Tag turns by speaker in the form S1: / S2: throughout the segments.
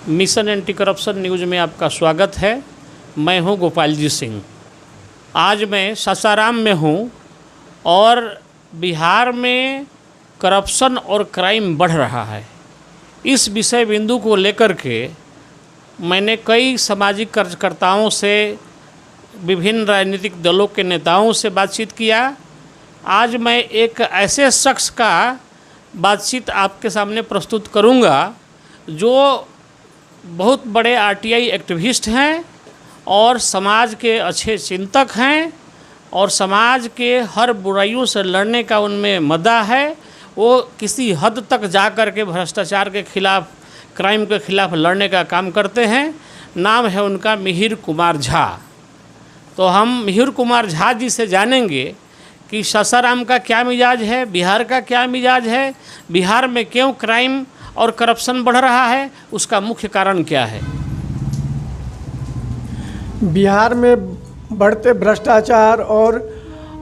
S1: Mission anti corruption news में आपका स्वागत है। मैं हूं गोपाल जी सिंह। आज मैं सासाराम में हूं और बिहार में करप्शन और क्राइम बढ़ रहा है। इस विषय बिंदु को लेकर के मैंने कई सामाजिक कार्यकर्ताओं से, विभिन्न राजनीतिक दलों के नेताओं से बातचीत किया। आज मैं एक ऐसे शख्स का बातचीत आपके सामने प्रस्तुत करूंगा जो बहुत बड़े आरटीआई एक्टिविस्ट हैं और समाज के अच्छे चिंतक हैं और समाज के हर बुराइयों से लड़ने का उनमें मद्दा है। वो किसी हद तक जा कर के भ्रष्टाचार के खिलाफ, क्राइम के खिलाफ लड़ने का काम करते हैं। नाम है उनका मिहिर कुमार झा। तो हम मिहिर कुमार झा जी से जानेंगे कि सासाराम का क्या मिजाज है, बिहार का क्या मिजाज है, बिहार में क्यों क्राइम और करप्शन बढ़ रहा है, उसका मुख्य कारण क्या है।
S2: बिहार में बढ़ते भ्रष्टाचार और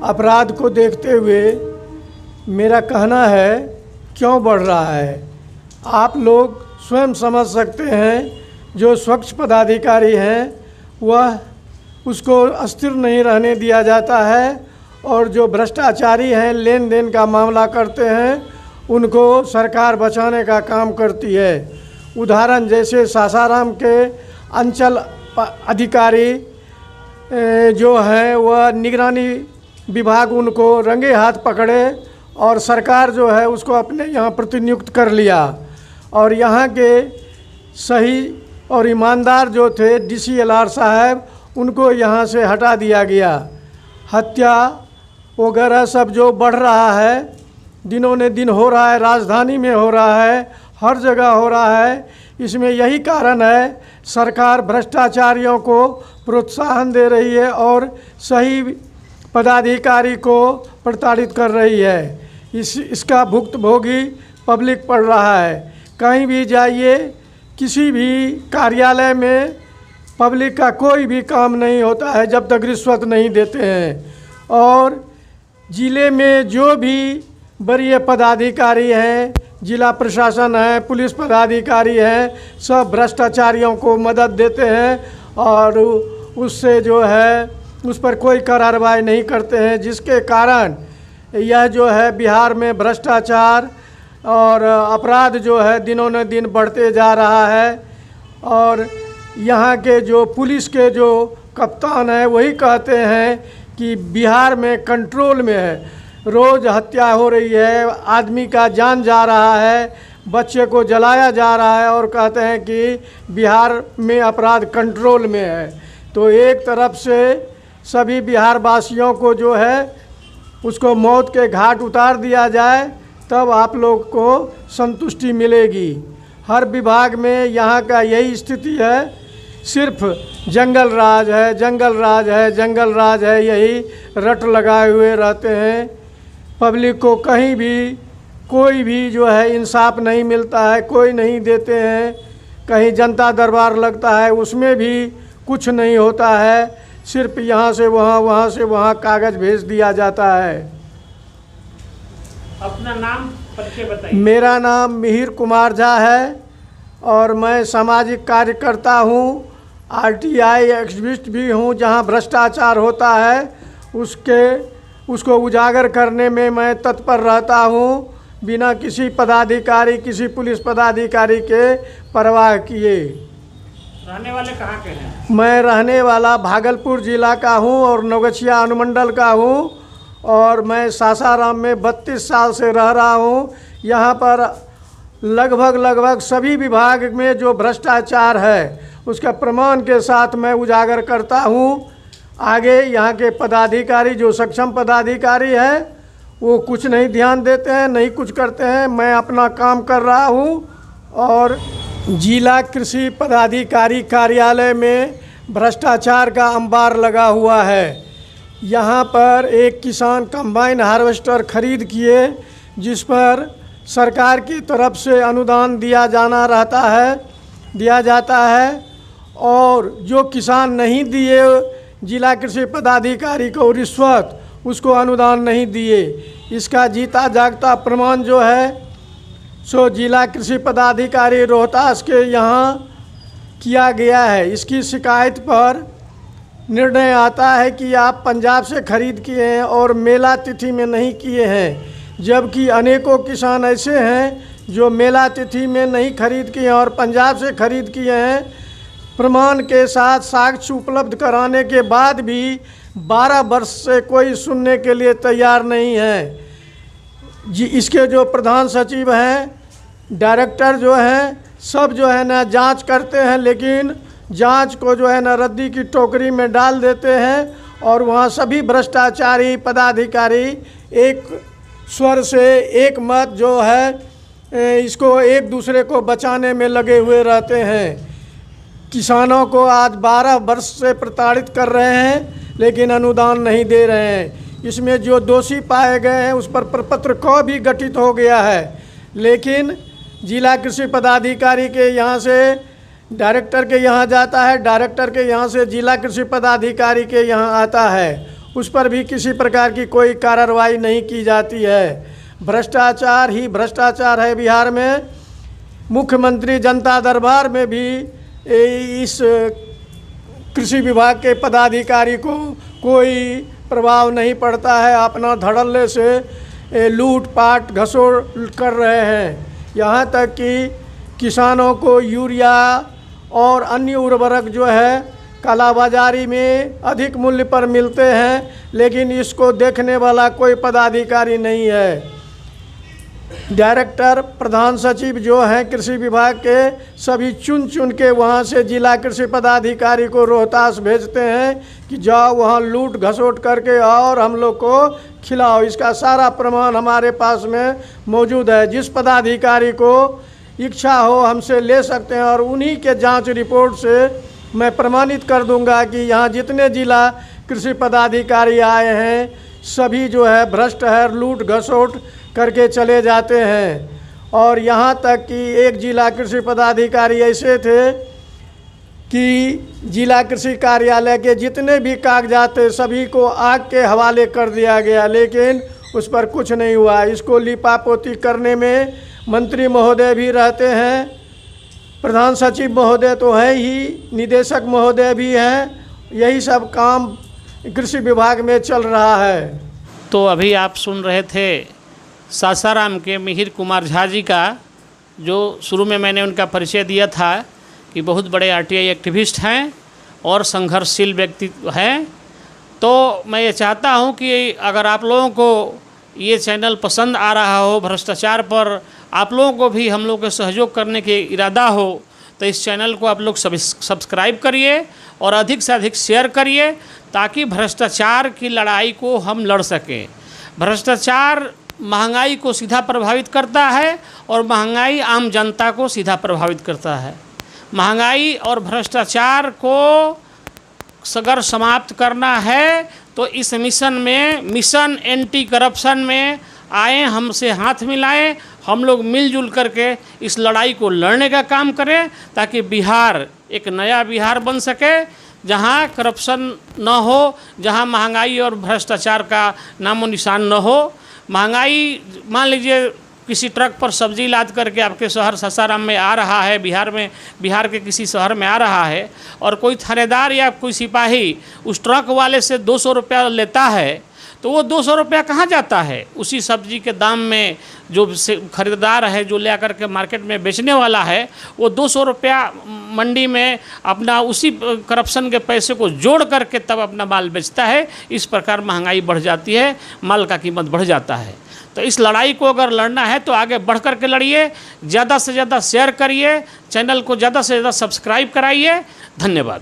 S2: अपराध को देखते हुए मेरा कहना है क्यों बढ़ रहा है, आप लोग स्वयं समझ सकते हैं। जो स्वच्छ पदाधिकारी हैं वह उसको अस्थिर नहीं रहने दिया जाता है और जो भ्रष्टाचारी हैं, लेन देन का मामला करते हैं, उनको सरकार बचाने का काम करती है। उदाहरण जैसे सासाराम के अंचल अधिकारी जो हैं वह निगरानी विभाग उनको रंगे हाथ पकड़े और सरकार जो है उसको अपने यहाँ प्रतिनियुक्त कर लिया और यहाँ के सही और ईमानदार जो थे DCLR साहब, उनको यहाँ से हटा दिया गया। हत्या वगैरह सब जो बढ़ रहा है, दिनों ने दिन हो रहा है, राजधानी में हो रहा है, हर जगह हो रहा है। इसमें यही कारण है, सरकार भ्रष्टाचारियों को प्रोत्साहन दे रही है और सही पदाधिकारी को प्रताड़ित कर रही है। इसका भुक्तभोगी पब्लिक पड़ रहा है। कहीं भी जाइए, किसी भी कार्यालय में पब्लिक का कोई भी काम नहीं होता है जब तक रिश्वत नहीं देते हैं। और ज़िले में जो भी वरीय पदाधिकारी हैं, जिला प्रशासन है, पुलिस पदाधिकारी हैं, सब भ्रष्टाचारियों को मदद देते हैं और उससे जो है उस पर कोई कार्रवाई नहीं करते हैं, जिसके कारण यह जो है बिहार में भ्रष्टाचार और अपराध जो है दिनों ने दिन बढ़ते जा रहा है। और यहाँ के जो पुलिस के जो कप्तान हैं वही कहते हैं कि बिहार में कंट्रोल में है। रोज़ हत्या हो रही है, आदमी का जान जा रहा है, बच्चे को जलाया जा रहा है और कहते हैं कि बिहार में अपराध कंट्रोल में है। तो एक तरफ से सभी बिहार वासियों को जो है उसको मौत के घाट उतार दिया जाए, तब आप लोग को संतुष्टि मिलेगी। हर विभाग में यहाँ का यही स्थिति है, सिर्फ जंगल राज है, जंगल राज है, जंगल राज है, यही रट लगाए हुए रहते हैं। पब्लिक को कहीं भी कोई भी जो है इंसाफ नहीं मिलता है, कोई नहीं देते हैं। कहीं जनता दरबार लगता है, उसमें भी कुछ नहीं होता है, सिर्फ यहाँ से वहाँ, वहाँ से वहाँ कागज़ भेज दिया जाता है।
S1: अपना नाम परिचय बताइए।
S2: मेरा नाम मिहिर कुमार झा है और मैं सामाजिक कार्यकर्ता हूँ, आरटीआई एक्टिविस्ट भी हूँ। जहाँ भ्रष्टाचार होता है उसको उजागर करने में मैं तत्पर रहता हूँ, बिना किसी पदाधिकारी, किसी पुलिस पदाधिकारी के परवाह किए।
S1: रहने वाले कहाँ के हैं?
S2: मैं रहने वाला भागलपुर ज़िला का हूँ और नवगछिया अनुमंडल का हूँ और मैं सासाराम में 32 साल से रह रहा हूँ। यहाँ पर लगभग सभी विभाग में जो भ्रष्टाचार है उसका प्रमाण के साथ मैं उजागर करता हूँ। आगे यहाँ के पदाधिकारी, जो सक्षम पदाधिकारी हैं, वो कुछ नहीं ध्यान देते हैं, नहीं कुछ करते हैं। मैं अपना काम कर रहा हूँ और जिला कृषि पदाधिकारी कार्यालय में भ्रष्टाचार का अंबार लगा हुआ है। यहाँ पर एक किसान कंबाइन हार्वेस्टर खरीद किए, जिस पर सरकार की तरफ से अनुदान दिया जाता है और जो किसान नहीं दिए जिला कृषि पदाधिकारी को रिश्वत, उसको अनुदान नहीं दिए। इसका जीता जागता प्रमाण जो है सो जिला कृषि पदाधिकारी रोहतास के यहाँ किया गया है। इसकी शिकायत पर निर्णय आता है कि आप पंजाब से खरीद किए हैं और मेला तिथि में नहीं किए हैं, जबकि अनेकों किसान ऐसे हैं जो मेला तिथि में नहीं खरीद किए हैं और पंजाब से खरीद किए हैं। प्रमाण के साथ साक्ष्य उपलब्ध कराने के बाद भी 12 वर्ष से कोई सुनने के लिए तैयार नहीं है। जी, इसके जो प्रधान सचिव हैं, डायरेक्टर जो हैं, सब जो है ना जांच करते हैं, लेकिन जांच को जो है ना रद्दी की टोकरी में डाल देते हैं और वहाँ सभी भ्रष्टाचारी पदाधिकारी एक स्वर से एक मत जो है इसको एक दूसरे को बचाने में लगे हुए रहते हैं। किसानों को आज 12 वर्ष से प्रताड़ित कर रहे हैं, लेकिन अनुदान नहीं दे रहे हैं। इसमें जो दोषी पाए गए हैं उस पर प्रपत्र को भी गठित हो गया है, लेकिन जिला कृषि पदाधिकारी के यहाँ से डायरेक्टर के यहाँ जाता है, डायरेक्टर के यहाँ से जिला कृषि पदाधिकारी के यहाँ आता है, उस पर भी किसी प्रकार की कोई कार्रवाई नहीं की जाती है। भ्रष्टाचार ही भ्रष्टाचार है बिहार में। मुख्यमंत्री जनता दरबार में भी इस कृषि विभाग के पदाधिकारी को कोई प्रभाव नहीं पड़ता है, अपना धड़ल्ले से लूटपाट घसोड़ कर रहे हैं। यहाँ तक कि किसानों को यूरिया और अन्य उर्वरक जो है कालाबाजारी में अधिक मूल्य पर मिलते हैं, लेकिन इसको देखने वाला कोई पदाधिकारी नहीं है। डायरेक्टर, प्रधान सचिव जो हैं कृषि विभाग के, सभी चुन चुन के वहाँ से जिला कृषि पदाधिकारी को रोहतास भेजते हैं कि जाओ वहाँ लूट घसोट करके और हम लोग को खिलाओ। इसका सारा प्रमाण हमारे पास में मौजूद है। जिस पदाधिकारी को इच्छा हो हमसे ले सकते हैं और उन्हीं के जांच रिपोर्ट से मैं प्रमाणित कर दूंगा कि यहाँ जितने जिला कृषि पदाधिकारी आए हैं सभी जो है भ्रष्ट है, लूट घसोट करके चले जाते हैं। और यहाँ तक कि एक जिला कृषि पदाधिकारी ऐसे थे कि जिला कृषि कार्यालय के जितने भी कागजात थे सभी को आग के हवाले कर दिया गया, लेकिन उस पर कुछ नहीं हुआ। इसको लिपापोती करने में मंत्री महोदय भी रहते हैं, प्रधान सचिव महोदय तो है ही, निदेशक महोदय भी हैं। यही सब काम कृषि विभाग में चल रहा है।
S1: तो अभी आप सुन रहे थे सासाराम के मिहिर कुमार झा जी का, जो शुरू में मैंने उनका परिचय दिया था कि बहुत बड़े आरटीआई एक्टिविस्ट हैं और संघर्षशील व्यक्ति हैं। तो मैं ये चाहता हूं कि अगर आप लोगों को ये चैनल पसंद आ रहा हो, भ्रष्टाचार पर आप लोगों को भी हम लोग को सहयोग करने के इरादा हो, तो इस चैनल को आप लोग सब्सक्राइब करिए और अधिक से अधिक शेयर करिए, ताकि भ्रष्टाचार की लड़ाई को हम लड़ सकें। भ्रष्टाचार महंगाई को सीधा प्रभावित करता है और महंगाई आम जनता को सीधा प्रभावित करता है। महंगाई और भ्रष्टाचार को अगर समाप्त करना है तो इस मिशन में, मिशन एंटी करप्शन में आए, हमसे हाथ मिलाएं, हम लोग मिलजुल करके इस लड़ाई को लड़ने का काम करें, ताकि बिहार एक नया बिहार बन सके, जहां करप्शन न हो, जहां महंगाई और भ्रष्टाचार का नामो निशान न हो। महंगाई, मान लीजिए किसी ट्रक पर सब्जी लाद करके आपके शहर सासाराम में आ रहा है, बिहार के किसी शहर में आ रहा है, और कोई थानेदार या कोई सिपाही उस ट्रक वाले से 200 रुपया लेता है, तो वो 200 रुपया कहाँ जाता है? उसी सब्जी के दाम में जो खरीदार है, जो ले करके मार्केट में बेचने वाला है, वो 200 रुपया मंडी में अपना उसी करप्शन के पैसे को जोड़ करके तब अपना माल बेचता है। इस प्रकार महंगाई बढ़ जाती है, माल का कीमत बढ़ जाता है। तो इस लड़ाई को अगर लड़ना है तो आगे बढ़ कर के लड़िए, ज़्यादा से ज़्यादा शेयर करिए, चैनल को ज़्यादा से ज़्यादा सब्सक्राइब कराइए। धन्यवाद।